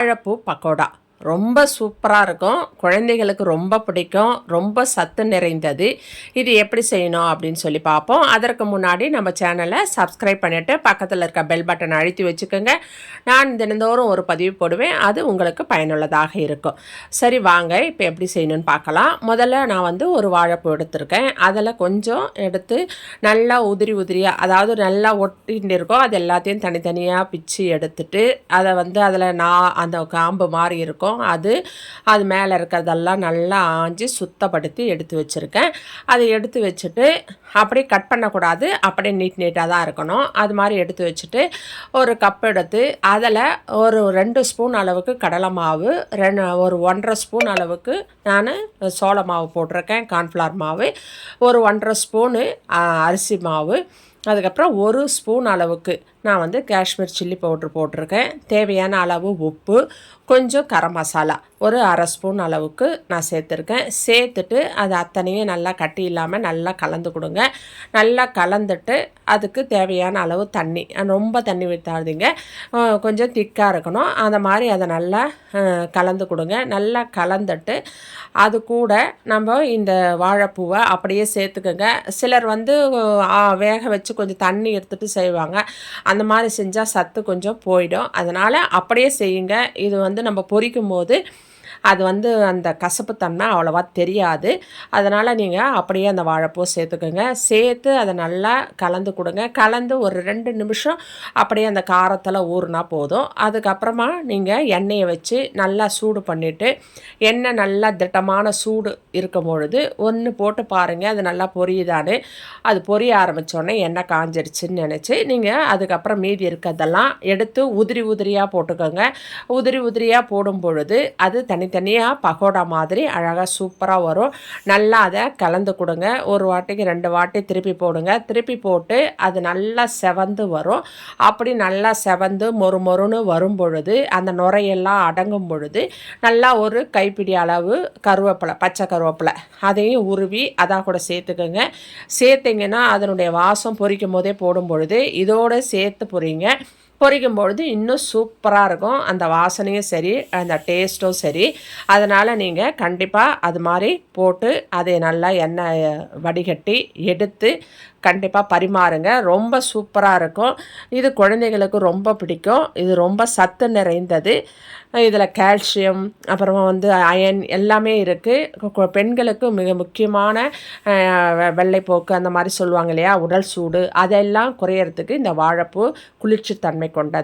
வாழைப்பூ பக்கோடா ரொம்ப சூப்பராக இருக்கும். குழந்தைகளுக்கு ரொம்ப பிடிக்கும். ரொம்ப சத்து நிறைந்தது. இது எப்படி செய்யணும் அப்படின்னு சொல்லி பார்ப்போம். அதற்கு முன்னாடி நம்ம சேனலை சப்ஸ்கிரைப் பண்ணிவிட்டு பக்கத்தில் இருக்க பெல் பட்டனை அழுத்தி வச்சுக்கோங்க. நான் தினந்தோறும் ஒரு பதிவு போடுவேன். அது உங்களுக்கு பயனுள்ளதாக இருக்கும். சரி வாங்க இப்போ எப்படி செய்யணும்னு பார்க்கலாம். முதல்ல நான் ஒரு வாழைப்பூ எடுத்திருக்கேன். அதில் கொஞ்சம் எடுத்து நல்லா உதிரியாக, அதாவது நல்லா ஒட்டின்னு இருக்கும், அது எல்லாத்தையும் தனித்தனியாக பிச்சு எடுத்துட்டு அதை அதில் அந்த காம்பு மாதிரி இருக்கும், அது மேலே இருக்கிறதெல்லாம் நல்லா ஆஞ்சி சுத்தப்படுத்தி எடுத்து வச்சுருக்கேன். அதை எடுத்து வச்சுட்டு அப்படியே கட் பண்ணக்கூடாது, அப்படியே நீட்டாக தான் இருக்கணும். அது மாதிரி எடுத்து வச்சுட்டு ஒரு கப் எடுத்து அதில் ஒரு 2 ஸ்பூன் அளவுக்கு கடலை மாவு, ஒரு 1.5 ஸ்பூன் அளவுக்கு நான் சோள மாவு போட்டிருக்கேன், கார்ன்ஃப்ளவர் மாவு, ஒரு 1.5 ஸ்பூனு அரிசி மாவு, அதுக்கப்புறம் 1 ஸ்பூன் அளவுக்கு நான் காஷ்மீர் சில்லி பவுட்ரு போட்டிருக்கேன், தேவையான அளவு உப்பு, கொஞ்சம் கரம் மசாலா ஒரு 1/2 ஸ்பூன் அளவுக்கு நான் சேர்த்துருக்கேன். சேர்த்துட்டு அது அத்தனையும் நல்லா கட்டி இல்லாமல் நல்லா கலந்து கொடுங்க. நல்லா கலந்துட்டு அதுக்கு தேவையான அளவு தண்ணி, ரொம்ப தண்ணி விட்டாதீங்க, கொஞ்சம் திக்காக இருக்கணும். அந்த மாதிரி அதை நல்லா கலந்து கொடுங்க. நல்லா கலந்துட்டு அது கூட நம்ம இந்த வாழைப்பூவை அப்படியே சேர்த்துக்கோங்க. சிலர் வேக வச்சு கொஞ்சம் தண்ணி எடுத்துகிட்டு செய்வாங்க. அந்த மாதிரி செஞ்சால் சத்து கொஞ்சம் போயிடும். அதனால் அப்படியே செய்யுங்க. இது நம்ம பொரிக்கும் போது அது அந்த கசப்புத்தன்மை அவ்வளோவா தெரியாது. அதனால் நீங்கள் அப்படியே அந்த வாழைப்பூ சேர்த்துக்கோங்க. சேர்த்து அதை நல்லா கலந்து கொடுங்க. கலந்து ஒரு 2 நிமிஷம் அப்படியே அந்த காரத்தில் ஊறுனா போதும். அதுக்கப்புறமா நீங்கள் எண்ணெயை வச்சு நல்லா சூடு பண்ணிவிட்டு, எண்ணெய் நல்லா திட்டமான சூடு இருக்கும் பொழுது ஒன்று போட்டு பாருங்கள், அது நல்லா பொரியுதான்னு. அது பொரிய ஆரம்பித்தோடனே எண்ணெய் காஞ்சிடுச்சுன்னு நினச்சி நீங்கள் அதுக்கப்புறம் மீதி இருக்கிறதெல்லாம் எடுத்து உதிரியாக போட்டுக்கோங்க. உதிரியாக போடும் பொழுது அது தனியாக பகோடா மாதிரி அழகாக சூப்பராக வரும். நல்லா அதை கலந்து கொடுங்க. ஒரு வாட்டிக்கு 2 வாட்டி திருப்பி போடுங்க. திருப்பி போட்டு அது நல்லா செவந்து வரும். அப்படி நல்லா செவந்து மொறுன்னு வரும் பொழுது, அந்த நுரையெல்லாம் அடங்கும் பொழுது நல்லா ஒரு கைப்பிடி அளவு கருவேப்பிலை, பச்சை கருவேப்பிலை, அதையும் உருவி அதான் கூட சேர்த்துக்கோங்க. சேர்த்திங்கன்னா அதனுடைய வாசம் பொரிக்கும் போதே போடும் பொழுது இதோடு சேர்த்து பொரிங்க. பொரிக்கும் பொழுது இன்னும் சூப்பராக இருக்கும். அந்த வாசனையும் சரி, அந்த டேஸ்ட்டும் சரி. அதனால் நீங்கள் கண்டிப்பாக அது மாதிரி போட்டு அதை நல்லா எண்ணெய் வடிகட்டி எடுத்து கண்டிப்பாக பரிமாறுங்க. ரொம்ப சூப்பராக இருக்கும். இது குழந்தைகளுக்கு ரொம்ப பிடிக்கும். இது ரொம்ப சத்து நிறைந்தது. இதில் கால்சியம், அப்புறமா அயன் எல்லாமே இருக்குது. பெண்களுக்கு மிக முக்கியமான வெள்ளைப்போக்கு அந்த மாதிரி சொல்லுவாங்க இல்லையா, உடல் சூடு, அதெல்லாம் குறையிறதுக்கு இந்த வாழைப்பூ குளிர்ச்சி தன்மை கொண்டது.